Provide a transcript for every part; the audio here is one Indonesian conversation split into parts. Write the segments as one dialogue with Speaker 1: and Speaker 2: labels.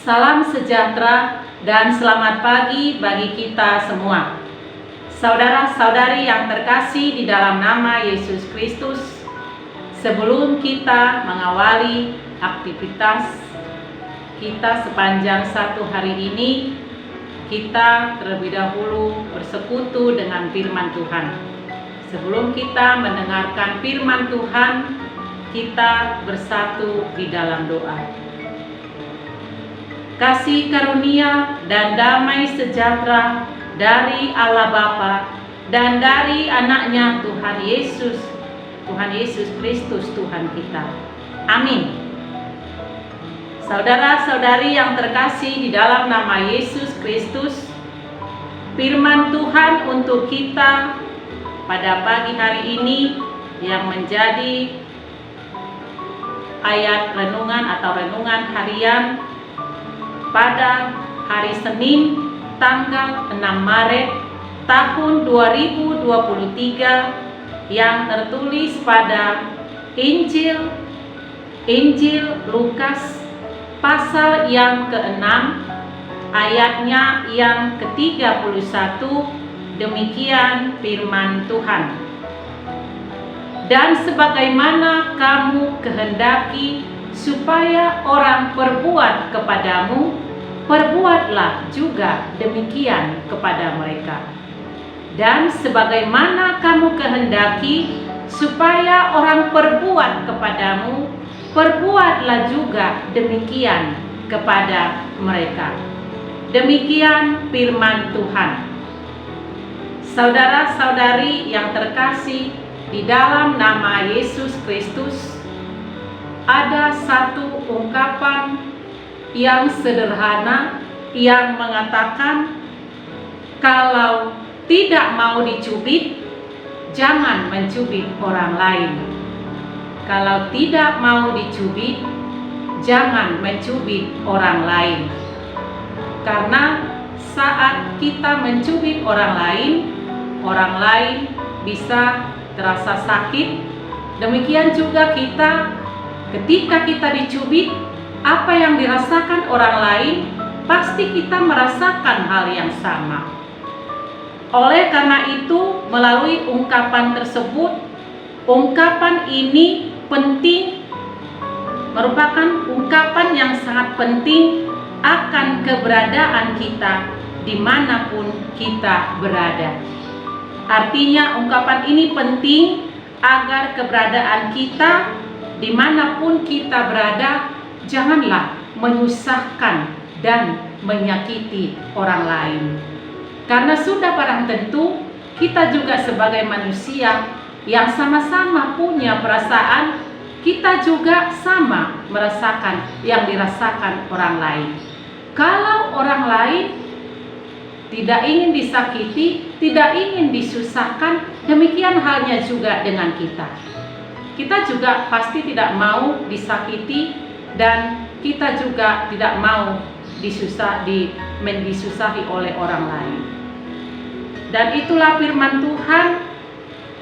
Speaker 1: Salam sejahtera dan selamat pagi bagi kita semua. Saudara-saudari yang terkasih di dalam nama Yesus Kristus, sebelum kita mengawali aktivitas kita sepanjang satu hari ini, kita terlebih dahulu bersekutu dengan firman Tuhan. Sebelum kita mendengarkan firman Tuhan, kita bersatu di dalam doa. Kasih karunia dan damai sejahtera dari Allah Bapa dan dari anaknya Tuhan Yesus Kristus Tuhan kita. Amin. Saudara-saudari yang terkasih di dalam nama Yesus Kristus, firman Tuhan untuk kita pada pagi hari ini yang menjadi ayat renungan atau renungan harian pada hari Senin tanggal 6 Maret tahun 2023 yang tertulis pada Injil Lukas pasal yang ke-6 ayatnya yang ke-31. Demikian firman Tuhan. Dan sebagaimana kamu kehendaki supaya orang perbuat kepadamu, perbuatlah juga demikian kepada mereka. Dan sebagaimana kamu kehendaki supaya orang perbuat kepadamu, perbuatlah juga demikian kepada mereka. Demikian firman Tuhan. Saudara-saudari yang terkasih di dalam nama Yesus Kristus, ada satu ungkapan yang sederhana yang mengatakan, kalau tidak mau dicubit, jangan mencubit orang lain. Kalau tidak mau dicubit, jangan mencubit orang lain. Karena saat kita mencubit orang lain bisa terasa sakit. Demikian juga kita, ketika kita dicubit, apa yang dirasakan orang lain, pasti kita merasakan hal yang sama. Oleh karena itu, melalui ungkapan tersebut, ungkapan ini penting, merupakan ungkapan yang sangat penting akan keberadaan kita dimanapun kita berada. Artinya ungkapan ini penting agar keberadaan kita dimanapun kita berada, janganlah menyusahkan dan menyakiti orang lain. Karena sudah barang tentu kita juga sebagai manusia yang sama-sama punya perasaan, kita juga sama merasakan yang dirasakan orang lain. Kalau orang lain tidak ingin disakiti, tidak ingin disusahkan, demikian halnya juga dengan kita. Kita juga pasti tidak mau disakiti, dan kita juga tidak mau disusahi oleh orang lain. Dan itulah firman Tuhan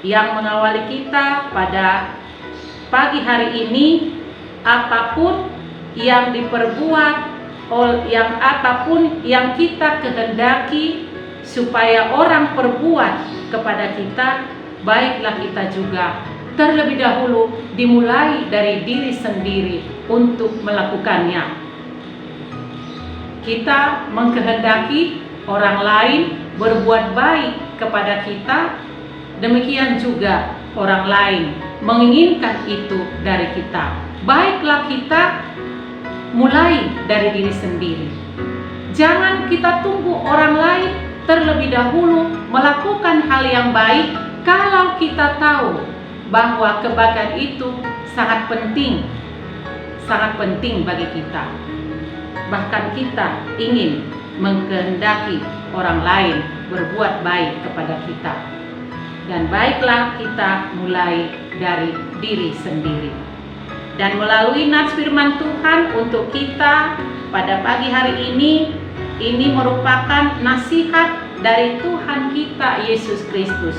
Speaker 1: yang mengawali kita pada pagi hari ini. Apapun yang diperbuat, apapun yang kita kehendaki supaya orang perbuat kepada kita, baiklah kita juga terlebih dahulu dimulai dari diri sendiri untuk melakukannya. Kita mengkehendaki orang lain berbuat baik kepada kita, demikian juga orang lain menginginkan itu dari kita. Baiklah kita mulai dari diri sendiri. Jangan kita tunggu orang lain terlebih dahulu melakukan hal yang baik kalau kita tahu bahwa kebaikan itu sangat penting bagi kita. Bahkan kita ingin mengkehendaki orang lain berbuat baik kepada kita. Dan baiklah kita mulai dari diri sendiri. Dan melalui nats firman Tuhan untuk kita pada pagi hari ini merupakan nasihat dari Tuhan kita Yesus Kristus.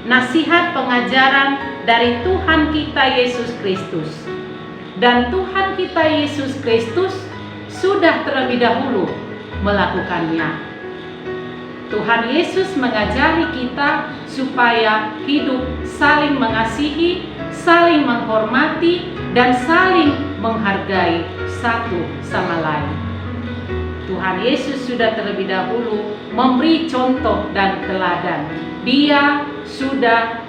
Speaker 1: Nasihat pengajaran dari Tuhan kita Yesus Kristus. Dan Tuhan kita Yesus Kristus sudah terlebih dahulu melakukannya. Tuhan Yesus mengajari kita supaya hidup saling mengasihi, saling menghormati, dan saling menghargai satu sama lain. Tuhan Yesus sudah terlebih dahulu memberi contoh dan teladan. Dia sudah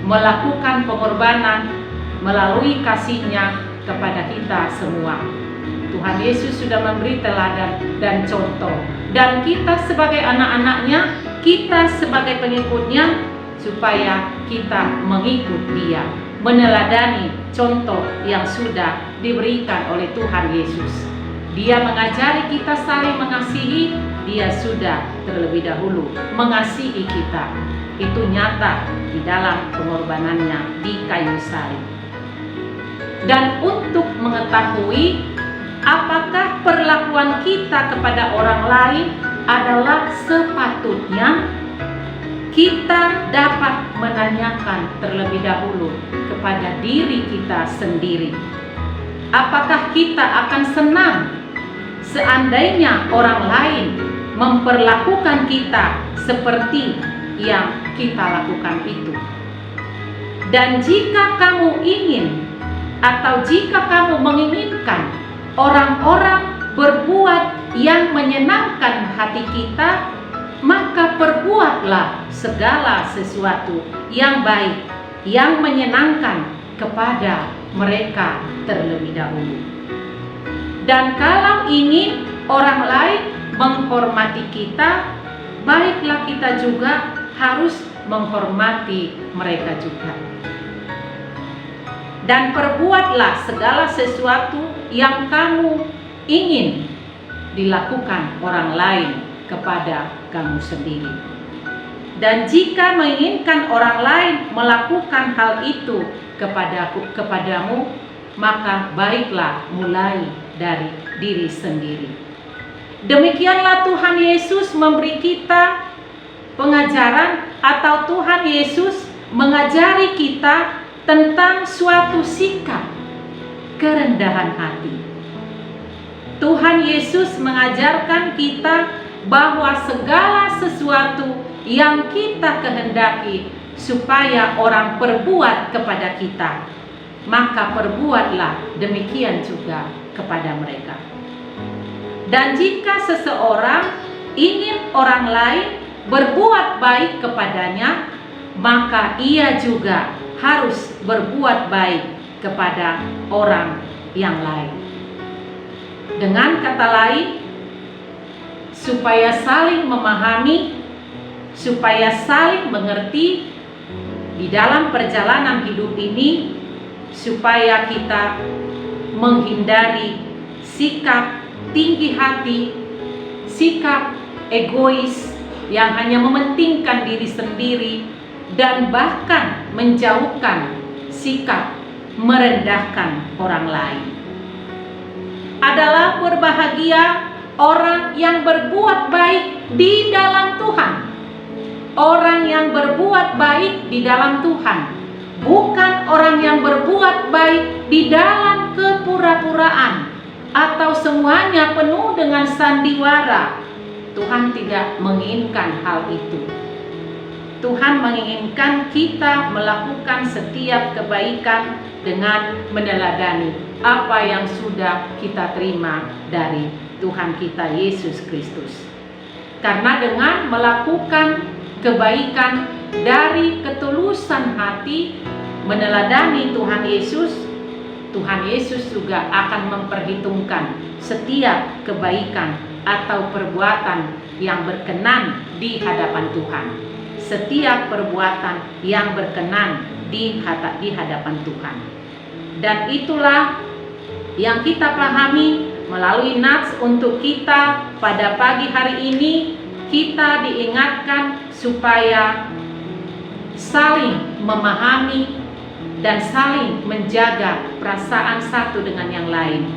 Speaker 1: melakukan pengorbanan melalui kasih-Nya kepada kita semua. Tuhan Yesus sudah memberi teladan dan contoh, dan kita sebagai anak-anak-Nya, kita sebagai pengikut-Nya, supaya kita mengikut Dia, meneladani contoh yang sudah diberikan oleh Tuhan Yesus. Dia mengajari kita saling mengasihi. Dia sudah terlebih dahulu mengasihi kita. Itu nyata di dalam pengorbanannya di kayu salib. Dan untuk mengetahui apakah perlakuan kita kepada orang lain adalah sepatutnya, kita dapat menanyakan terlebih dahulu kepada diri kita sendiri. Apakah kita akan senang seandainya orang lain memperlakukan kita seperti yang kita lakukan itu? Dan jika kamu ingin atau jika kamu menginginkan orang-orang berbuat yang menyenangkan hati kita, maka perbuatlah segala sesuatu yang baik, yang menyenangkan kepada mereka terlebih dahulu. Dan kalau ingin orang lain menghormati kita, baiklah kita juga harus menghormati mereka juga. Dan perbuatlah segala sesuatu yang kamu ingin dilakukan orang lain kepada kamu sendiri. Dan jika menginginkan orang lain melakukan hal itu kepadamu, maka baiklah mulai dari diri sendiri. Demikianlah Tuhan Yesus memberi kita pengajaran, atau Tuhan Yesus mengajari kita tentang suatu sikap kerendahan hati. Tuhan Yesus mengajarkan kita bahwa segala sesuatu yang kita kehendaki supaya orang perbuat kepada kita, maka perbuatlah demikian juga kepada mereka. Dan jika seseorang ingin orang lain berbuat baik kepadanya, maka ia juga harus berbuat baik kepada orang yang lain. Dengan kata lain, supaya saling memahami, supaya saling mengerti di dalam perjalanan hidup ini, supaya kita menghindari sikap tinggi hati, sikap egois yang hanya mementingkan diri sendiri, dan bahkan menjauhkan sikap merendahkan orang lain. Adalah berbahagia orang yang berbuat baik di dalam Tuhan. Orang yang berbuat baik di dalam Tuhan, bukan orang yang berbuat baik di dalam kepura-puraan atau semuanya penuh dengan sandiwara. Tuhan tidak menginginkan hal itu. Tuhan menginginkan kita melakukan setiap kebaikan dengan meneladani apa yang sudah kita terima dari Tuhan kita Yesus Kristus. Karena dengan melakukan kebaikan dari ketulusan hati, meneladani Tuhan Yesus juga akan memperhitungkan setiap kebaikan atau perbuatan yang berkenan di hadapan Tuhan. Setiap perbuatan yang berkenan di hadapan Tuhan. Dan itulah yang kita pahami melalui nats untuk kita pada pagi hari ini. Kita diingatkan supaya saling memahami dan saling menjaga perasaan satu dengan yang lain.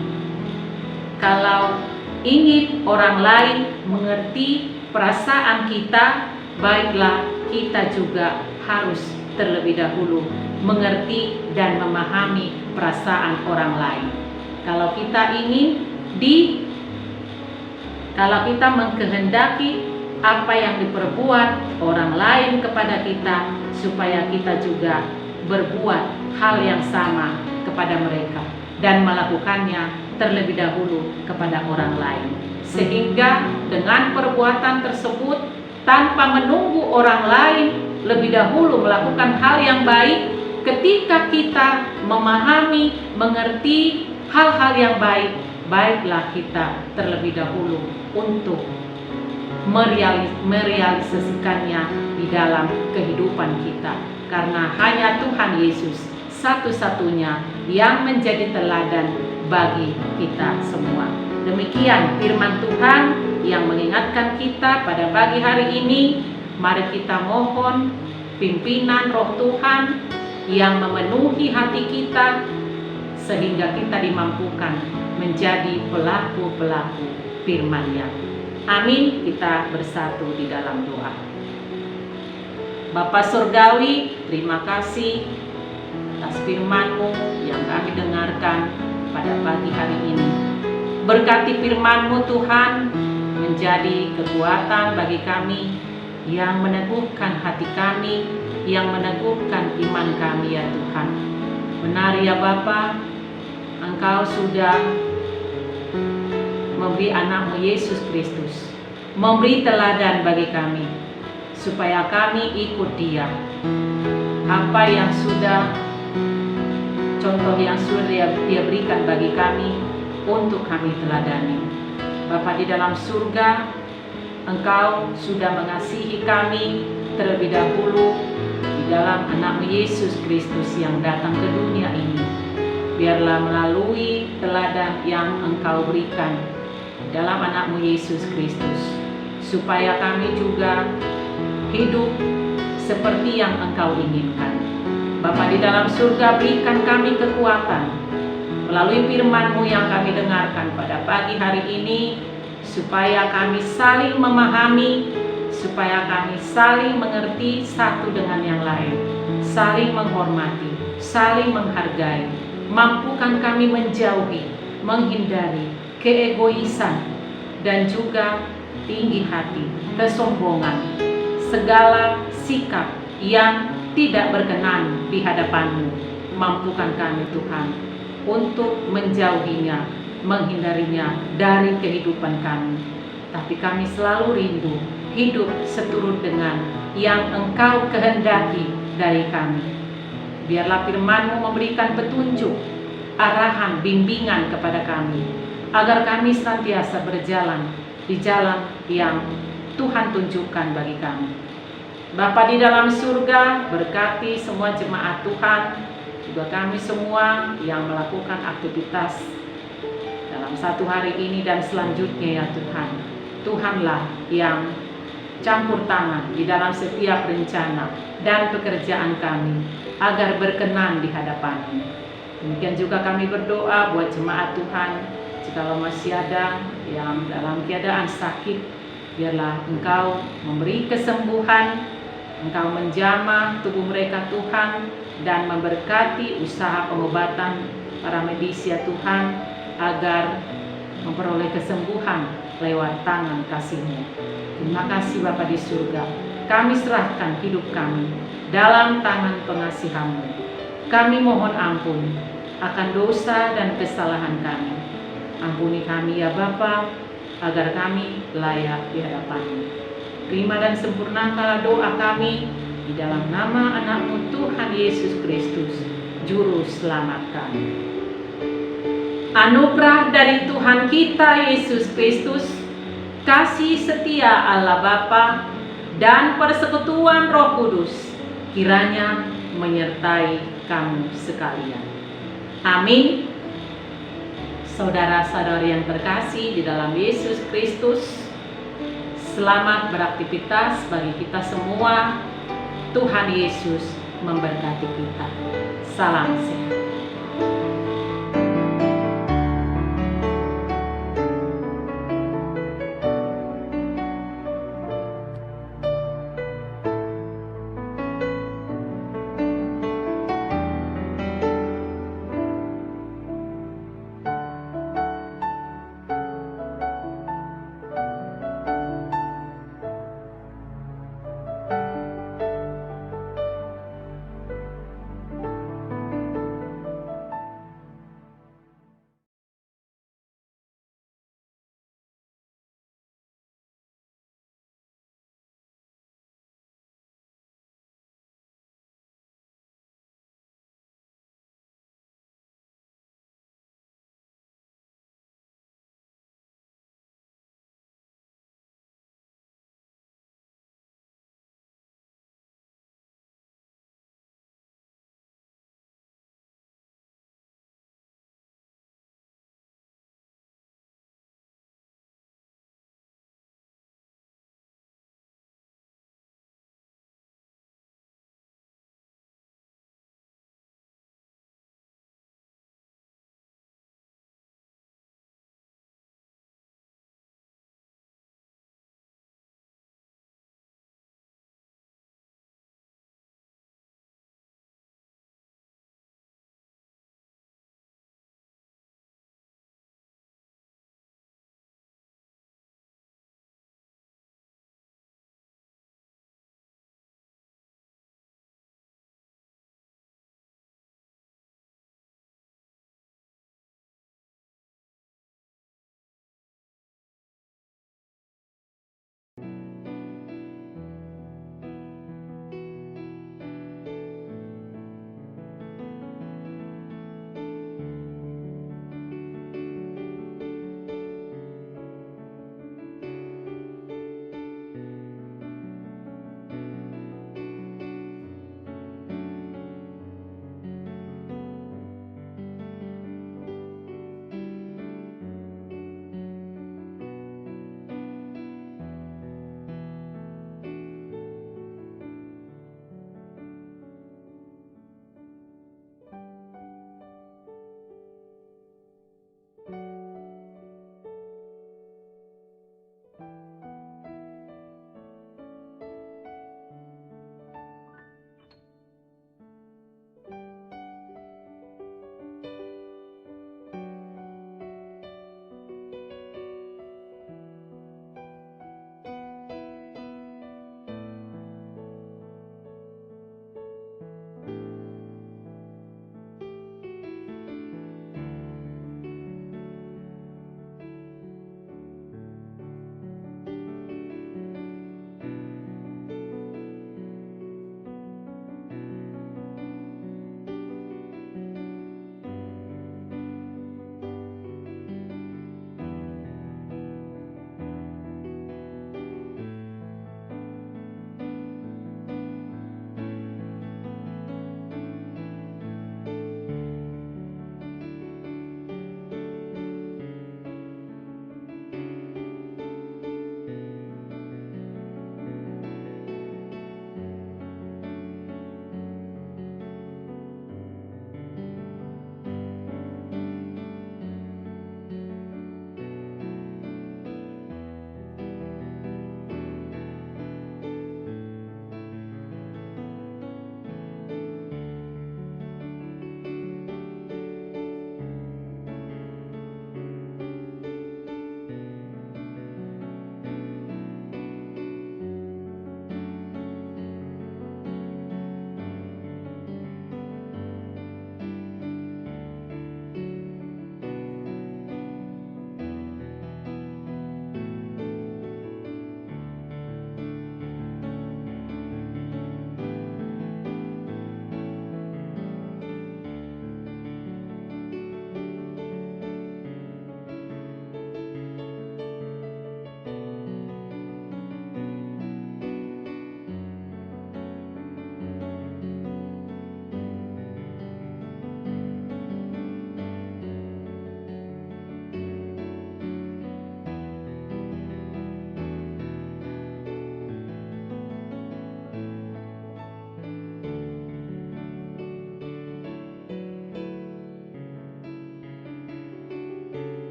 Speaker 1: Kalau ingin orang lain mengerti perasaan kita, baiklah kita juga harus terlebih dahulu mengerti dan memahami perasaan orang lain. Kalau kita ingin kalau kita mengkehendaki apa yang diperbuat orang lain kepada kita, supaya kita juga berbuat hal yang sama kepada mereka dan melakukannya terlebih dahulu kepada orang lain. Sehingga dengan perbuatan tersebut, tanpa menunggu orang lain lebih dahulu melakukan hal yang baik, ketika kita memahami, mengerti hal-hal yang baik, baiklah kita terlebih dahulu untuk merealisasikannya di dalam kehidupan kita. Karena hanya Tuhan Yesus satu-satunya yang menjadi teladan bagi kita semua. Demikian firman Tuhan yang mengingatkan kita pada pagi hari ini. Mari kita mohon pimpinan Roh Tuhan yang memenuhi hati kita, sehingga kita dimampukan menjadi pelaku-pelaku firman-Nya. Amin. Kita bersatu di dalam doa. Bapa Surgawi, terima kasih atas firman-Mu yang kami dengarkan pada pagi hari ini. Berkati firman-Mu Tuhan, menjadi kekuatan bagi kami, yang meneguhkan hati kami, yang meneguhkan iman kami ya Tuhan. Benar ya Bapa, Engkau sudah memberi anak-Mu Yesus Kristus, memberi teladan bagi kami, supaya kami ikut Dia. Apa yang sudah, contoh yang sudah Dia berikan bagi kami, untuk kami teladani. Bapa di dalam surga, Engkau sudah mengasihi kami terlebih dahulu di dalam anak-Mu Yesus Kristus yang datang ke dunia ini. Biarlah melalui teladan yang Engkau berikan dalam anak-Mu Yesus Kristus, supaya kami juga hidup seperti yang Engkau inginkan. Bapa di dalam surga, berikan kami kekuatan melalui firman-Mu yang kami dengarkan pada pagi hari ini, supaya kami saling memahami, supaya kami saling mengerti satu dengan yang lain, saling menghormati, saling menghargai. Mampukan kami menjauhi, menghindari keegoisan dan juga tinggi hati, kesombongan, segala sikap yang tidak berkenan di hadapan-Mu. Mampukan kami Tuhan untuk menjauhinya, menghindarinya dari kehidupan kami. Tapi kami selalu rindu hidup seturut dengan yang Engkau kehendaki dari kami. Biarlah firman-Mu memberikan petunjuk, arahan, bimbingan kepada kami, agar kami senantiasa berjalan di jalan yang Tuhan tunjukkan bagi kami. Bapa di dalam surga, berkati semua jemaat Tuhan, juga kami semua yang melakukan aktivitas dalam satu hari ini dan selanjutnya ya Tuhan. Tuhanlah yang campur tangan di dalam setiap rencana dan pekerjaan kami, agar berkenan di hadapan-Mu. Demikian juga kami berdoa buat jemaat Tuhan, jikalau masih ada yang dalam keadaan sakit, biarlah Engkau memberi kesembuhan, Engkau menjamah tubuh mereka Tuhan, dan memberkati usaha pengobatan para medis ya Tuhan, agar memperoleh kesembuhan lewat tangan kasih-Mu. Terima kasih Bapa di surga, kami serahkan hidup kami dalam tangan pengasihan-Mu. Kami mohon ampun akan dosa dan kesalahan kami. Ampuni kami ya Bapa, agar kami layak di hadapan-Mu. Terima dan sempurnakanlah doa kami di dalam nama anak-Mu Tuhan Yesus Kristus, Juru Selamat kami. Anugerah dari Tuhan kita Yesus Kristus, kasih setia Allah Bapa, dan persekutuan Roh Kudus kiranya menyertai kamu sekalian. Amin. Saudara-saudari yang terkasih di dalam Yesus Kristus, selamat beraktivitas bagi kita semua. Tuhan Yesus memberkati kita. Salam sehat.